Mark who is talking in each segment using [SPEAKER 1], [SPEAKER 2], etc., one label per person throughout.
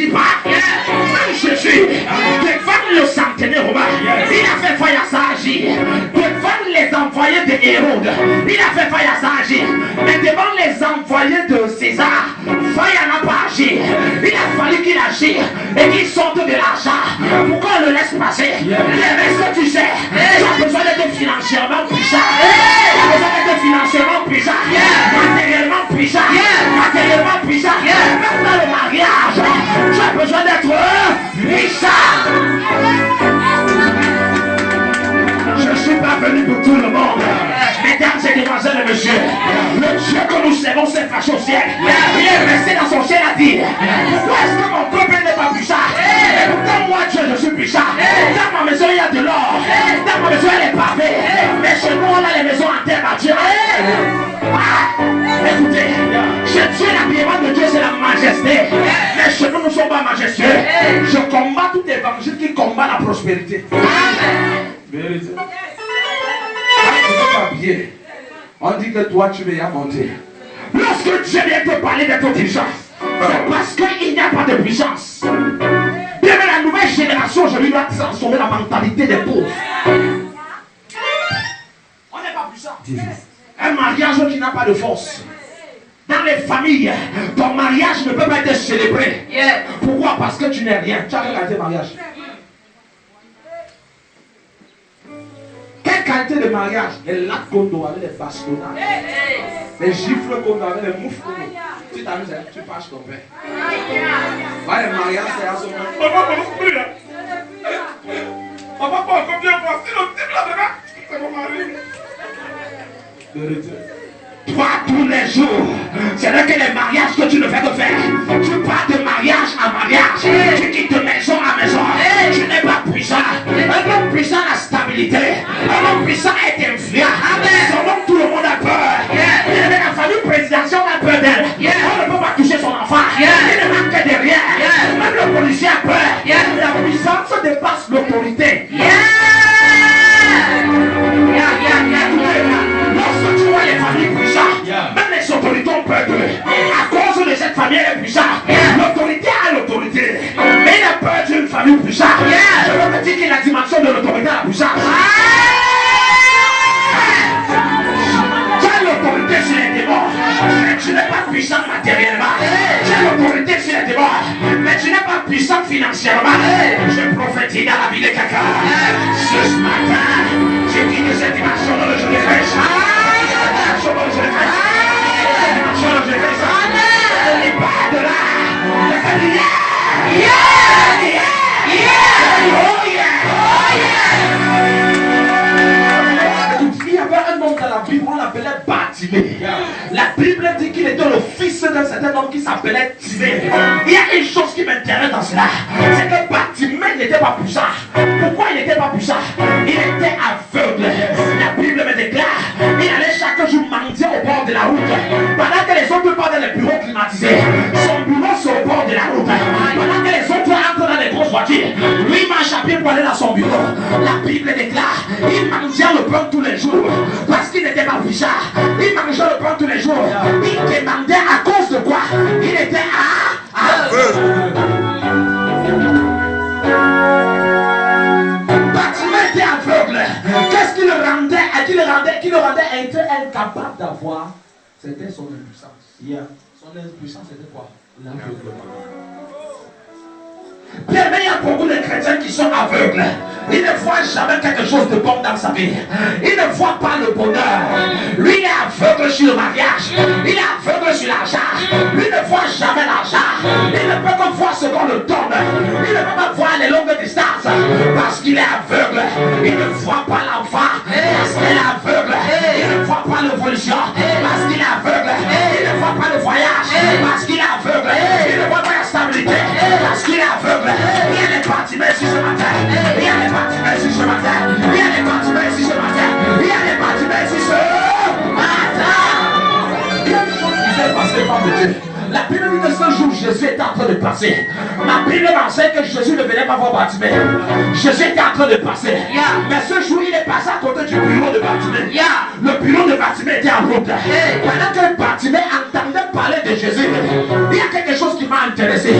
[SPEAKER 1] pas. Même Jésus, devant le centenaire romain, il a fait faille à ça agir. Devant les envoyés de Hérode, il a fait faille à ça agir. Mais devant les envoyés de César, faille à n'a pas agi. Il a fallu qu'il agisse et qu'il sorte de l'argent. Pourquoi on le laisse passer? Est-ce que tu sais, tu as besoin d'être financièrement puissant. Tu as besoin d'être financièrement puissant, matériellement puissant, matériellement puissant. Même dans le mariage, tu as besoin d'être puissant. Je ne suis pas venu pour tout le monde. Mesdames et demoiselles et messieurs, le Dieu que nous servons s'est fâché au ciel. Il est resté dans son ciel à dire, pourquoi est-ce que mon peuple n'est pas puissant? Et pourtant moi Dieu je suis puissant. Dans ma maison il y a de l'or, dans ma maison il y a les pavés, mais chez nous on a les maisons en terre battue. Écoutez, chez Dieu l'habillement de Dieu c'est la majesté, mais chez nous nous ne sommes pas majestueux. Je combats tout évangile qui combat la prospérité. Vérité. On dit que toi tu vas monter. Lorsque Dieu vient te parler de ton puissance, c'est parce qu'il n'y a pas de puissance. Bien, mais la nouvelle génération aujourd'hui doit transformer la mentalité des pauvres. On n'est pas puissant. Un mariage qui n'a pas de force. Dans les familles, ton mariage ne peut pas être célébré. Pourquoi? Parce que tu n'es rien. Tu as regardé le mariage. Quelle qualité de mariage? Les lacs gondo avec les bastonnades, les gifles gondo avec les moufles gondo. Tu t'amuses, tu passes ton père. Ouais, le mariage c'est à ce moment. Papa, combien de fois? Si le type là-dedans, c'est mon mari. Toi, tous les jours, c'est là que les mariages que tu ne fais que faire. Tu pars de mariage à mariage. Tu quittes de maison à maison. Tu n'es pas puissant. Un homme puissant a la stabilité. Un homme puissant est influent. Son homme, tout le monde a peur. La famille présidentielle a peur d'elle. On ne peut pas toucher son enfant. Il ne manque de rien. Même le policier a peur. La puissance dépasse l'autorité. Lorsque tu vois les familles puissantes, même les autorités ont peur d'eux. À cause de cette famille elle est puissante. L'autorité a l'autorité. Mais il a peur d'une famille puissante. Je veux te dire que la dimension de l'autorité a la puissance. Tu as l'autorité sur les démons. Mais tu n'es pas puissant matériellement. Tu as l'autorité sur les démons. Mais tu n'es pas puissant financièrement. Je prophétise dans la vie de quelqu'un. Ce matin, j'ai dit que cette dimension dans le jeu de Christ. Il part de là. Il y avait un homme dans la Bible, on l'appelait Bartimée. La Bible dit qu'il était le fils d'un certain homme qui s'appelait Timée. Il y a une chose qui m'intéresse dans cela, c'est que Bartimée n'était pas puissant. Pourquoi il n'était pas puissant? Il était aveugle. La Bible me déclare, il allait chaque jour mendier au bord de la route. Pendant que les autres partent dans les bureaux climatisés, son bureau c'est au bord de la route. Pendant que les autres entrent dans les grosses voitures, lui marche à pied pour aller dans son bureau. La Bible déclare, il mangeait le pain tous les jours parce qu'il n'était pas puissant. Il mangeait le pain tous les jours. Il demandait à cause de quoi? Il était aveugle. Bartimée était aveugle. Qu'est-ce qui le rendait incapable d'avoir? C'était son impuissance. Son impuissance c'était quoi? L'aveuglement. Bien, mais il y a beaucoup de chrétiens qui sont aveugles. Ils ne voient jamais quelque chose de bon dans sa vie. Ils ne voient pas le bonheur. Lui, il est aveugle sur le mariage. Il est aveugle sur l'argent. Lui ne voit jamais l'argent. Il ne peut pas voir ce qu'on le donne. Il ne peut pas voir les longues distances. Parce qu'il est aveugle. Il ne voit pas l'enfant. Parce qu'il est aveugle. Il ne voit pas l'évolution. Parce qu'il est aveugle. Il ne voit pas le voyage. Parce qu'il est aveugle. Il ne voit pas la stabilité. Parce qu'il est aveugle. Il y a des Bartimées ici ce matin. Il y a des Bartimées ici ce matin. Il y a des Bartimées ici ce matin. Il y a des Bartimées ici ce matin. Il y a une chose qui s'est passée par enfants de Dieu. La Bible dit que ce jour, Jésus était en train de passer. Ma Bible m'enseigne que Jésus ne venait pas voir Bartimée. Jésus était en train de passer. Mais ce jour, il est passé à côté du bureau de Bartimée. Le bureau de Bartimée était en route. Pendant que Bartimée entendait parler de Jésus, il y a quelque chose qui m'a intéressé.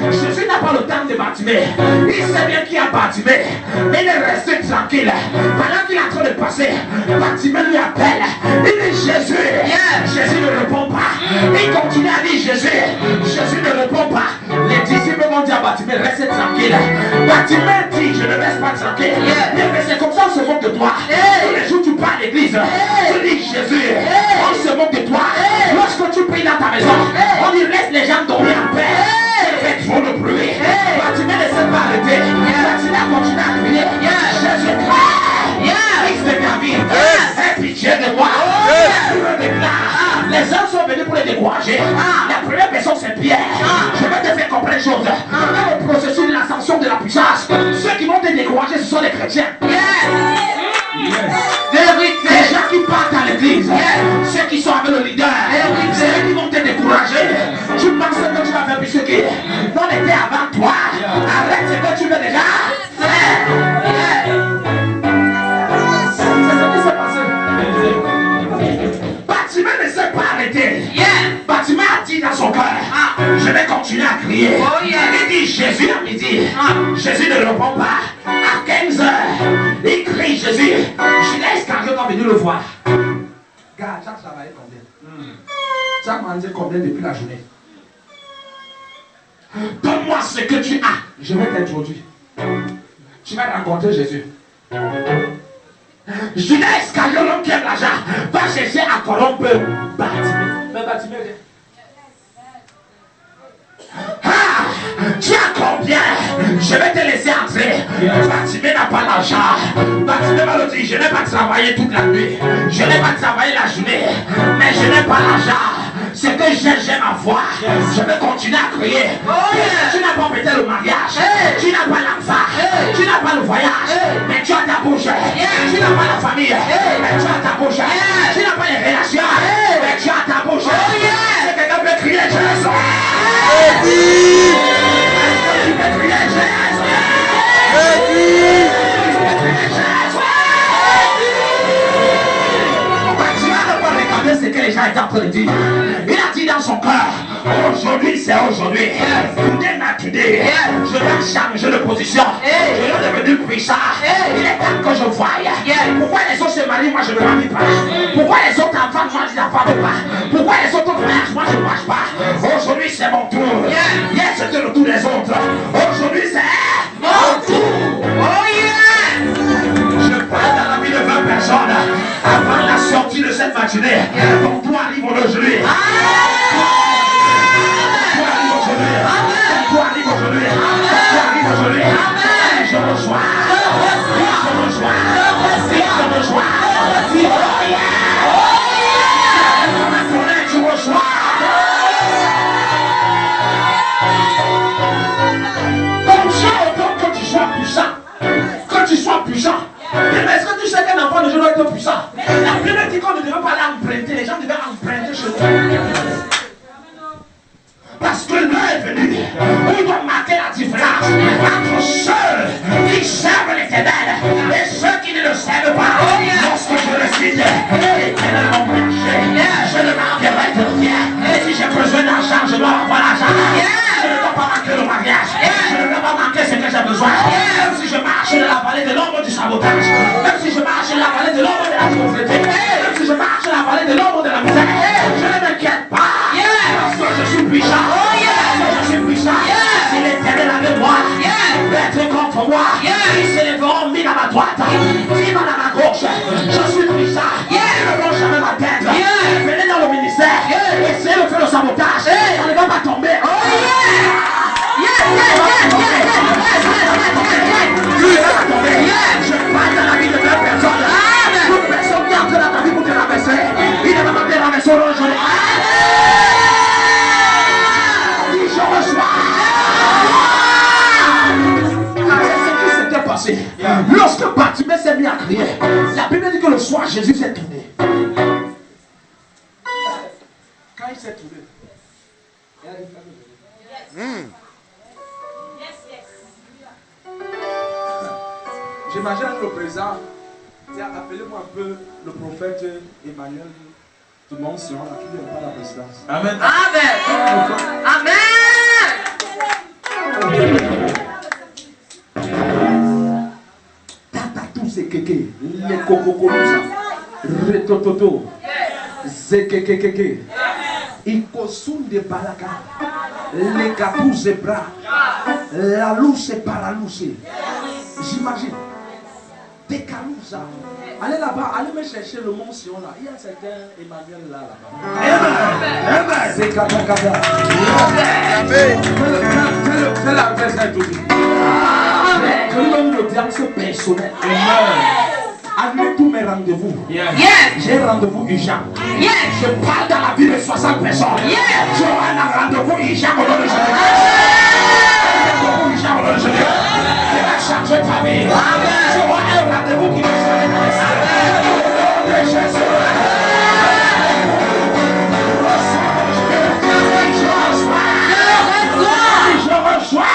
[SPEAKER 1] Jésus n'a pas le temps de Bartimée. Il sait bien qu'il y a Bartimée. Mais il est resté tranquille. Pendant qu'il est en train de passer, Bartimée lui appelle. Il dit Jésus. Jésus ne répond pas. Il continue à dire Jésus. Jésus ne répond pas. Les disciples vont dire à Bartimée, reste tranquille. Bartimée dit, je ne reste pas tranquille. Mais c'est comme ça on se moque de toi. Tous les jours tu pars à l'église, tu dis Jésus, on se moque de toi. Lorsque tu pries dans ta maison, on dit laisse les gens dormir en paix. C'est trop de bruit. Bartimée ne s'est pas arrêté. Bartimée a continué à crier. Jésus, Christ de ma vie, aie pitié de moi. Je me déclare. Les gens sont venus pour les décourager. La première personne c'est Pierre. Je vais te faire comprendre une chose. Dans le processus de l'ascension de la puissance, ceux qui vont te décourager ce sont les chrétiens. Les gens qui partent à l'église, ceux qui sont avec le leader, c'est eux qui vont te décourager. Tu penses que tu vas faire plus que non était avant toi. Arrête ce que tu veux déjà faire. Bartimée ne s'est pas arrêté. Bartimée a dit dans son cœur, je vais continuer à crier. Il dit Jésus à midi. Jésus ne répond pas. À 15 heures, il crie Jésus. Judas Iscariote est venu le voir. Gars, tu as travaillé combien? Tu as mangé combien depuis la journée? Donne-moi ce que tu as. Je vais t'introduire. Tu vas rencontrer Jésus. Judas Iscariote, l'homme qui aime l'argent, va chercher à corrompre Bartimée. Mais Bartimée, tu as combien? Je vais te laisser entrer. Bartimée n'a pas l'argent. Bartimée va le dire, je n'ai pas travaillé toute la nuit. Je n'ai pas travaillé la journée. Mais je n'ai pas l'argent. C'est que j'ai ma foi. Je vais continuer à crier. Tu n'as pas peut-être le mariage. Tu n'as pas l'enfant. Tu n'as pas le voyage. Mais tu as ta bouche. Tu n'as pas la famille. Mais tu as ta bouche. Tu n'as pas les relations. Mais tu as ta bouche. C'est quelqu'un peut crier Jésus. Tu peux crier Jésus. Tu vas ne pas regarder ce que les gens étaient en train de dire. Il a dit dans son cœur, aujourd'hui c'est aujourd'hui. Today not today. Je vais changer de position. Je vais devenir puissant. Il est temps que je voie. Pourquoi les autres se marient, moi je ne me marie pas? Pourquoi les autres enfants, moi je n'enfante pas? Pourquoi les autres voyagent, moi je ne voyage pas? Aujourd'hui c'est mon tour. Hier c'était le tour des autres. Aujourd'hui c'est mon tour. Je parle dans la vie de 20 personnes avant la sortie de cette matinée. Ton tour arrive aujourd'hui. Je reçois. Comme ça, autant que tu sois puissant. Que tu sois puissant. Mais est-ce que tu sais qu'un enfant de Dieu doit être puissant? La Bible dit qu'on ne devait pas l'emprunter. Les gens devaient emprunter chez nous. Parce que l'heure est venue où il doit marquer la différence entre ceux qui servent l'Éternel et ceux qui ne le servent pas. Lorsque je le cite, l'Éternel m'a marché. Je ne manquerai de rien. Et si j'ai besoin d'argent, je dois avoir l'argent. Je ne dois pas manquer le mariage. Je ne dois pas manquer ce que j'ai besoin. Même si je marche dans la vallée de l'ombre du sabotage. Même si je marche dans la vallée de l'ombre de la pauvreté. Même si je marche dans la vallée de l'ombre de la misère. Je ne m'inquiète pas. Parce que je suis puissant. Je suis puissant. Si l'Éternel avec moi, être contre moi, ils s'élèveront mis à ma droite, mis à ma gauche. Je suis puissant. Ils ne vont jamais ma tête. Venez dans le ministère. Essayez de faire le sabotage. Ça ne va pas tomber. Je parle dans la vie de 2 personnes. Toute personne qui entre dans ta vie pour te rabaisser, il ne va pas te rabaisser aujourd'hui. Je reçois. C'est ce qui s'était passé. Lorsque Bartimée s'est mis à crier, la Bible dit que le soir Jésus s'est tourné. Quand il s'est tourné, J'imagine le président. Appelez-moi un peu le prophète Emmanuel. Tout le monde sera là qui n'est pas la présidence. Amen.
[SPEAKER 2] Amen.
[SPEAKER 1] Amen. Tata tous ces kéké, les cococolousa, retototo, zekekeke, ikosun de balaka, les gâteaux zebra, la louche par la louche. J'imagine. Des calousa. Allez là-bas, allez me chercher le mont Sion là. Il y a un certain Emmanuel là-bas. Amen. C'est Katakata. Fais la verset tout. Je lui donne l'audience personnelle. Annulez tous mes rendez-vous. J'ai rendez-vous urgent. Je parle dans la vie de 60 personnes. J'aurai un rendez-vous urgent au nom de Jésus. Rendez-vous urgent au nom de Jésus. Je vais changer ta vie. J'aurai un rendez-vous qui va changer ta vie. Au nom de Jésus. Je reçois.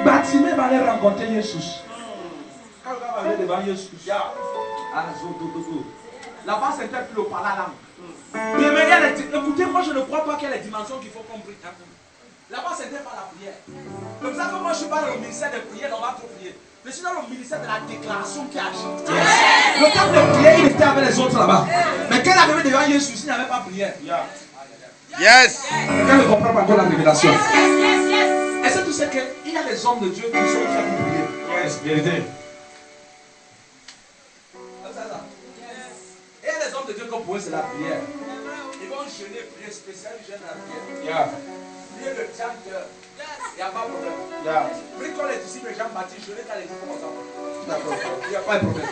[SPEAKER 1] Bartimée va aller rencontrer Jésus. Quand le gars va aller devant Jésus, là-bas c'était plus le parler langue. Mais écoutez, moi je ne crois pas qu'il y ait les dimensions qu'il faut comprendre. Là-bas c'était pas la prière. Comme ça que moi je suis pas dans le ministère de prière, on va trop prier. Je suis dans le ministère de la déclaration qui agit. Le temps de prière, il était avec les autres là-bas. Mais quand il est arrivé devant Jésus, il n'y avait pas prière.
[SPEAKER 3] Yes.
[SPEAKER 1] Quelqu'un ne comprend pas encore la révélation. Est-ce que tu sais qu'il y a des hommes de Dieu qui sont très pour prier?
[SPEAKER 3] Yes, vérité.
[SPEAKER 1] Il y a des hommes de Dieu comme pour eux c'est la prière. Ils vont jeûner, prier spécial, ils jeûnent la prière. Prier le 30 heures. Il n'y a pas de problème. Prie quand les disciples de Jean-Baptiste, jeûner quand les disciples comme ça. Il n'y a pas de problème.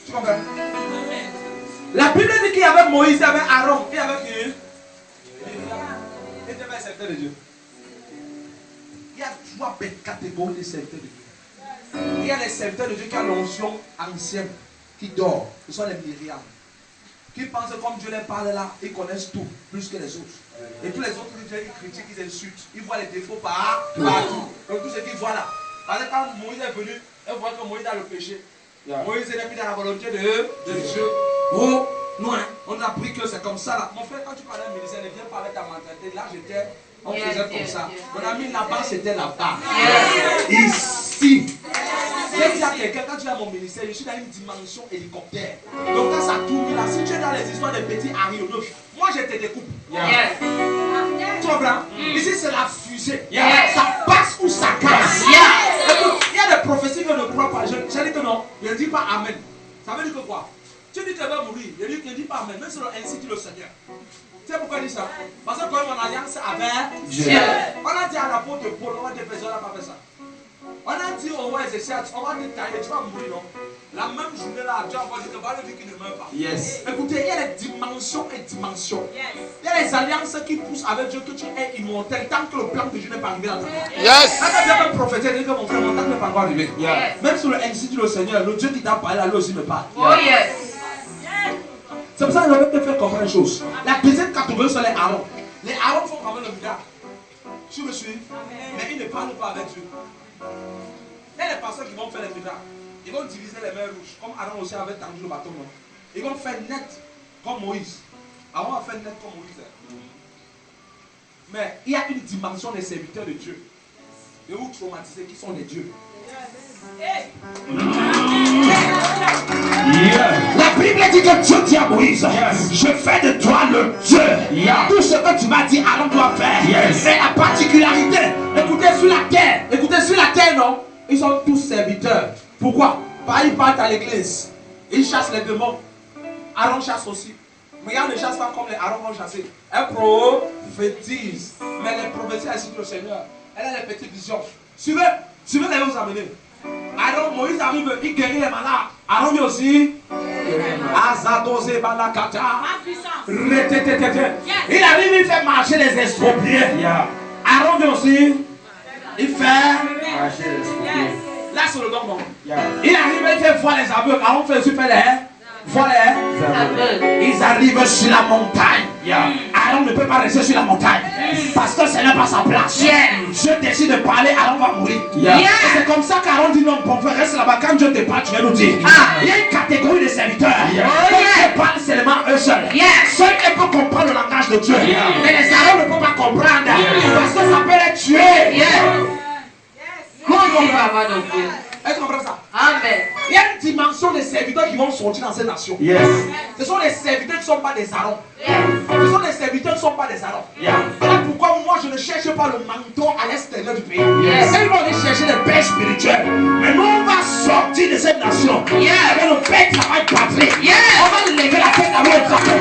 [SPEAKER 1] Tu comprends? La Bible dit qu'il y avait Moïse, il y avait Aaron, il y avait qui? Il était un serviteur de Dieu. Il y a trois catégories de serviteurs de Dieu. Il y a les serviteurs de Dieu qui ont l'onction ancienne, qui dorment. Ce sont les Myriam. Qui pensent comme Dieu les parle là, ils connaissent tout, plus que les autres. Et tous les autres, ils critiquent, ils insultent. Ils voient les défauts partout. Donc tout ce qu'ils voient là. Parce que quand Moïse est venu, ils voient que Moïse a le péché. Moïse est mis dans la volonté de Dieu. Oh, non, on a appris que c'est comme ça là. Mon frère, quand tu parles d'un ministère, ne viens pas avec ta mentalité. Là, on faisait comme ça. Mon ami là-bas, c'était là-bas. Ici. Quand tu as quelqu'un, quand tu as mon ministère, je suis dans une dimension hélicoptère. Donc quand ça tourne là, si tu es dans les histoires des petits aéronefs, moi je te découpe. Tu comprends? Ici c'est la fusée. Ça passe ou ça casse. Écoute, il y a des prophéties que je ne crois pas. Je dis que non, je ne dis pas Amen. Ça veut dire que quoi? Tu dis que tu vas mourir, je dis pas Amen. Même si ainsi dit le Seigneur. Tu sais pourquoi il dit ça? Parce que quand on a alliance avec Dieu. On a dit à l'apôtre Paul, on va te faire ça, on n'a pas fait ça. On a dit au roi Ézéchiel, on va te tailler, tu vas mourir, non? La même journée là, Dieu a dit que va le dire qu'il ne meurt pas. Écoutez, il y a des dimensions et dimensions. Il y a des alliances qui poussent avec Dieu que tu es immortel tant que le plan de Dieu n'est pas arrivé dans ta vie. Quand tu as un prophète, il dit que mon frère, mon temps n'est pas encore arrivé. Même sur le institut du Seigneur, le Dieu qui t'a parlé là, lui aussi me parle. C'est pour ça que je vais te faire comprendre une chose. La deuxième catégorie, c'est les Aaron. Les Aaron font quand même le miracle. Tu me suis? Mais ils ne parlent pas avec Dieu. Il y a des personnes qui vont faire les miracles. Ils vont diviser les mers rouges, comme Aaron aussi avait tendu le bâton. Non? Ils vont faire net comme Moïse. Aaron a fait net comme Moïse. Mais il y a une dimension des serviteurs de Dieu. Et où traumatisés qui sont des dieux. La Bible dit que Dieu dit à Moïse, je fais de toi le Dieu. Tout ce que tu m'as dit, Aaron doit faire. C'est la particularité. Écoutez sur la terre, non? Ils sont tous serviteurs. Pourquoi? Parce qu'ils partent à l'église. Ils chassent les démons. Aaron chasse aussi. Mais ils ne chassent pas comme les Aaron vont chasser. Elle prophétise. Mais les prophéties ainsi que le Seigneur, elle a les petites visions. Suivez les vous amener. Aaron, Moïse arrive, il guérit les malades. Aaron lui aussi. Azadosé Balakata. Il arrive, il fait marcher les estropiés. Aaron lui aussi. Il fait marcher les estropiés. Là, c'est le don. Il arrive, il fait voir les aveugles. Aaron fait super les voir les aveugles. Ils arrivent sur la montagne. Aaron ne peut pas rester sur la montagne. Parce que ce n'est pas sa place. Dieu décide de parler, Aaron va mourir. Et c'est comme ça qu'Aaron dit non, mon frère, reste là-bas. Quand Dieu te parle, tu vas nous dire. Il y a une catégorie de serviteurs. Dieu parle seulement eux seuls. Seuls ils peuvent comprendre le langage de Dieu. Mais les Aaron ne peuvent pas comprendre. Parce que ça peut les tuer. Est-ce que tu comprends ça?
[SPEAKER 2] Amen.
[SPEAKER 1] Il y a une dimension des serviteurs qui vont sortir dans ces nations. Ce sont les serviteurs qui ne sont pas des Aaron. Ce sont les serviteurs qui ne sont pas des Aaron. Voilà pourquoi moi je ne cherche pas le manteau à l'extérieur du pays. Ils vont aller chercher des pères spirituels. Mais nous on va sortir de cette nation. Avec le père travail patrie. On va lever la tête avec le drapeau.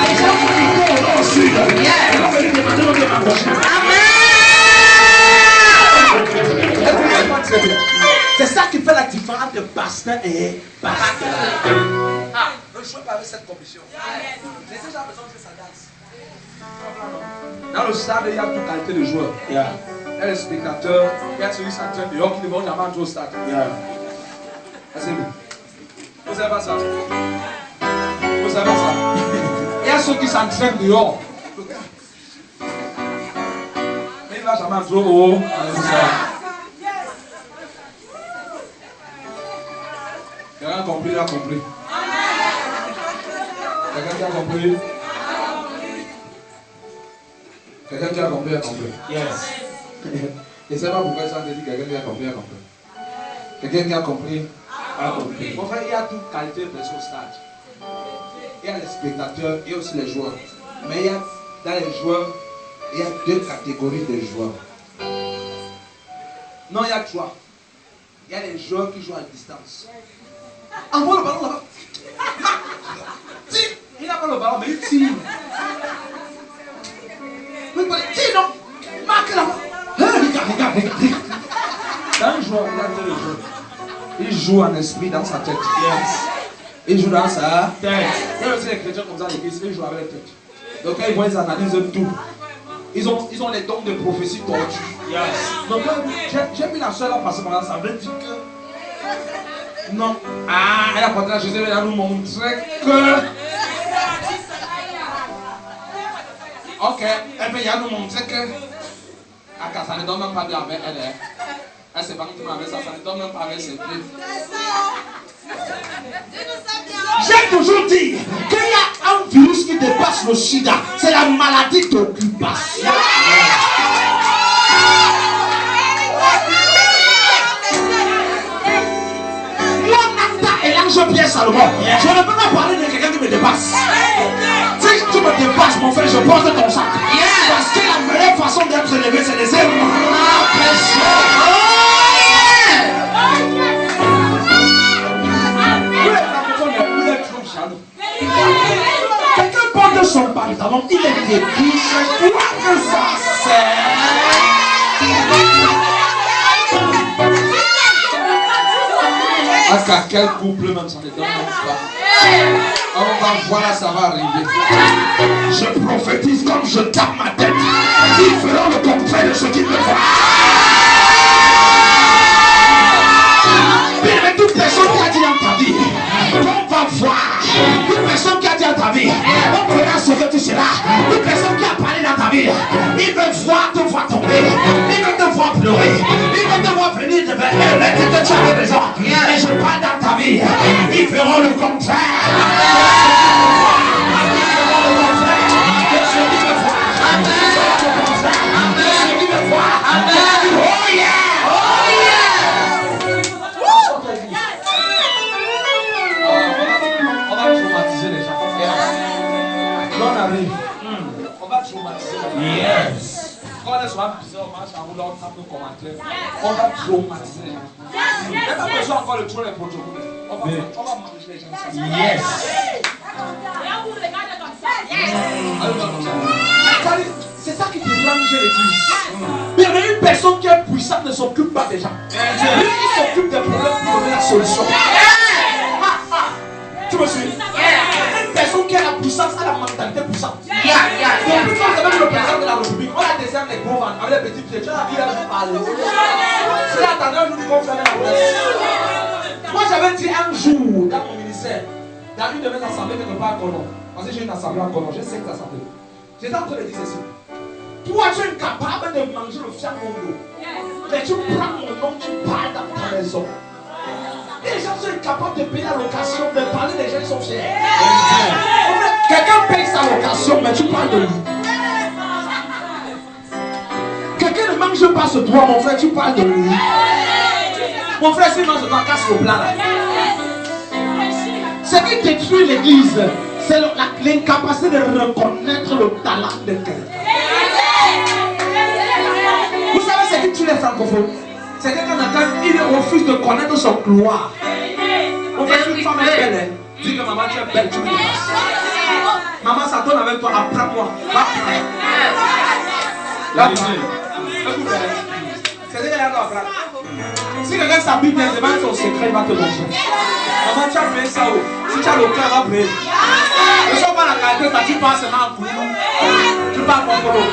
[SPEAKER 1] Les gens vont dire au sud. Ils vont venir demander notre démarche. C'est ça qui fait la différence de pasteur et pasteur. Ne jouez pas avec cette commission. Laissez les gens besoin que ça danse. Dans le stade, il y a toute qualité de joueurs. Il y a les spectateurs, il y a ceux qui s'entraînent dehors qui ne vont jamais entrer au stade. C'est vous. Vous savez pas ça? Vous savez pas ça? Il y a ceux qui s'entraînent dehors. Mais il ne va jamais entrer au haut. Quelqu'un a compris, il a compris. Quelqu'un qui a compris. Quelqu'un qui a compris, a compris. Je ne sais pas pourquoi ça te dit quelqu'un qui a compris, a compris. Quelqu'un qui a compris, a compris. Mon frère, il y a toute qualité de personnes au stade. Il y a les spectateurs et aussi les joueurs. Mais il y a, dans les joueurs, il y a deux catégories de joueurs. Non, il y a trois. Il y a les joueurs qui jouent à distance. Envoie le ballon là-bas. Il n'a pas le ballon, mais il tire. Tire non. Marque là-bas. Regarde. Dans un joueur, regardez le jeu. Il joue en esprit dans sa tête. Il joue dans sa tête. Il y a aussi les chrétiens comme ça, l'église, ils jouent avec la tête. Donc quand ils vont, ils analysent tout. Ils ont les dons de prophétie tordues. Donc j'ai mis la soeur là parce que ça veut dire que. Non. Elle a porté la Jésus, elle a nous montré que. Ok, elle veut nous montrer que. Ça ne donne même pas bien avec elle. Elle s'est pas avec ça, ça ne donne même pas avec ses pieds. J'ai toujours dit qu'il y a un virus qui dépasse le sida. C'est la maladie d'occupation. Pierre Salomon, je ne peux pas parler de quelqu'un qui me dépasse. Si tu me dépasses, mon frère, je porte ton sac. Parce que la meilleure façon d'être élevé, c'est de laisser Vous êtes trop jaloux. Quelqu'un porte son pantalon, il est débile. Quoi que ça sert? À quel couple même ça ne donne même pas. On va voir là, ça va arriver. Je prophétise comme je tape ma tête. Ils feront le contraire de ce qu'ils me font. Mais toute personne qui a dit dans ta vie, on va voir. Toute personne qui a dit dans ta vie, on verra ce que tu seras. Toute personne qui a parlé dans ta vie, il veut voir te voir tomber. Il veut te voir pleurer. Il veut te voir venir de vers elle. Tu te tiens à raison. Et je parle dans ta vie. Ils feront le contraire. On va traumatiser. Il n'y a pas besoin encore de trouver les protocoles. On va manger les gens. Yes. C'est ça qui dérange l'église. Il y a une personne qui est puissante ne s'occupe pas des gens. Lui, il s'occupe des problèmes pour donner la solution. Tu me suis? Une personne qui a la puissance a la mentalité puissante. Donc, plus quand vous avez le président de la République, on a des armes, les gros vents, avec les petits pieds. Tu as vu, il a parlé. attends, je vous dis qu'on fait la place. Moi, j'avais dit un jour dans mon ministère, David devait s'assembler quelque part à Conon. Parce que j'ai une assemblée à Conon, j'ai 5 assemblées. J'étais en train de dire ceci. Toi, tu es incapable de manger le fier mondo. Mais tu prends mon nom, tu parles dans ta maison. Et les gens sont incapables de payer la location, de parler des gens qui sont fiers. Quelqu'un paye sa location, mais tu parles de lui. Quelqu'un ne mange pas ce toit, mon frère, tu parles de lui. Mon frère, s'il mange ce toit, casse le plat là. Ce qui détruit l'église, c'est l'incapacité de reconnaître le talent de quelqu'un. Vous savez ce qui tue les francophones? C'est que quand il refuse de connaître son gloire. On fait une femme est belle. Dis que maman, tu es belle, tu me dépasses. Maman, ça donne avec toi, apprends-moi. Va prendre. Écoute, c'est dire qu'elle a apprendre. Si quelqu'un s'habille bien, demande son secret, il va te montrer. Maman, tu as fait ça où? Si tu as le cœur, va prier. Ne sois pas la qualité, tu passes seulement en coulou. Tu parles mon colo.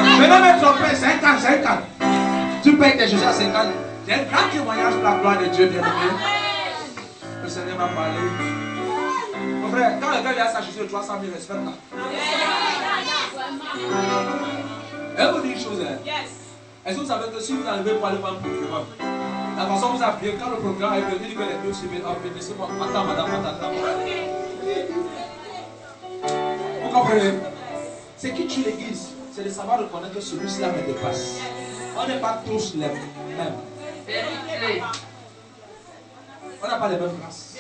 [SPEAKER 1] Je vais me tromper, 5 ans, 5 ans. Tu payes tes choses à 5 ans. J'ai un grand témoignage pour la gloire de Dieu, bien aimé. Le Seigneur m'a parlé. Mon frère, quand le gars vient s'acheter de 300 000, respecte là. Elle vous dit une chose. Est-ce que vous savez que si vous arrivez pour aller voir un procureur, la façon dont vous appuyez, quand le procureur est venu, il dit que les deux se mettent en fait, laissez-moi, attends madame, attends. Vous comprenez? Ce qui tue l'église, c'est de savoir reconnaître que celui-là me dépasse. On n'est pas tous les mêmes. On n'a pas les mêmes grâces.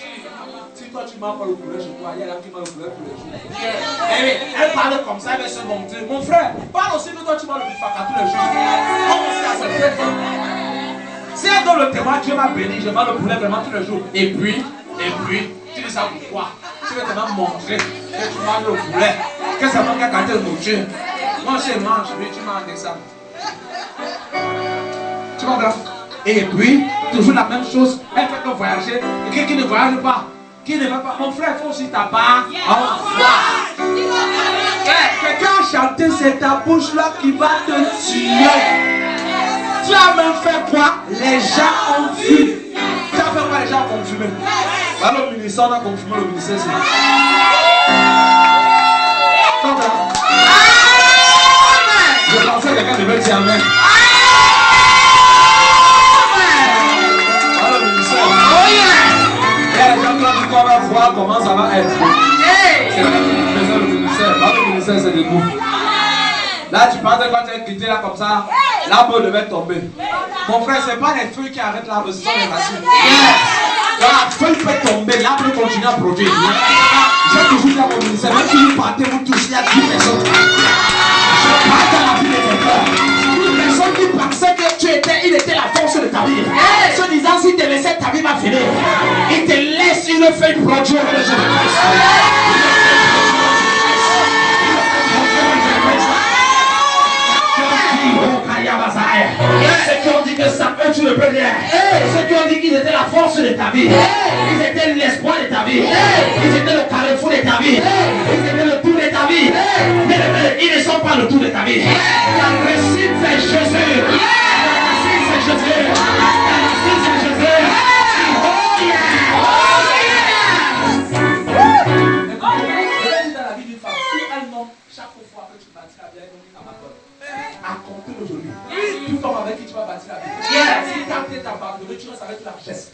[SPEAKER 1] Si toi tu m'as pas le poulet chez toi, il y a là qui m'a le poulet pour les jours. Elle parle comme ça, elle va se monter. Mon frère, parle aussi de toi, tu m'as le bifaka tous les jours. On s'est accepté. Si elle donne le témoin, Dieu m'a béni, je mange le poulet vraiment tous les jours. Et puis, tu dis ça pourquoi? Tu veux tellement montrer que tu manges le poulet, que ça manque à qualité de nourriture. Moi je mange, mais tu manges ça. Tu comprends? Et puis, toujours la même chose, elle fait que voyager, et quelqu'un qui ne voyage pas, qui ne va pas. Mon frère, il faut aussi ta part. Quelqu'un a chanté, c'est ta bouche là qui va te tuer. Tu as même fait quoi? Les gens ont vu. Tu as fait quoi? Les gens ont confirmé. Voilà le ministère, on a confirmé le ministère. Je pensais que quelqu'un devait dire amen. On va voir comment ça va être. C'est le ministère. Le ministère, c'est debout. Là, tu penses que quand tu es quitté là comme ça, l'arbre devait tomber. Mon frère, ce n'est pas les feuilles qui arrêtent l'arbre, ce sont les racines. Quand la feuille peut tomber, l'arbre continue à produire. J'ai toujours dit à mon ministère, même si vous partez, vous tous, il y a 10 personnes. Je parle dans la vie de quelqu'un. Une personne qui pensait que il était la force de ta vie. Se disant, si tu te laissais, ta vie va finir. Il te laisse une feuille produire le Jésus-Christ. Ceux qui ont dit que ça peut, tu ne peux rien. Ceux qui ont dit qu'ils étaient la force de ta vie. Ils étaient l'espoir de ta vie. Ils étaient le carrefour de ta vie. Ils étaient le tout de ta vie. Mais ils ne sont pas le tout de ta vie. La récite, c'est Jésus. Jésus. Chaque fois que tu bâtis la vie avec un amateur, à compter d'aujourd'hui, tout homme avec qui tu vas bâtir la vie. Si tu as ta barbe, tu restes avec la richesse.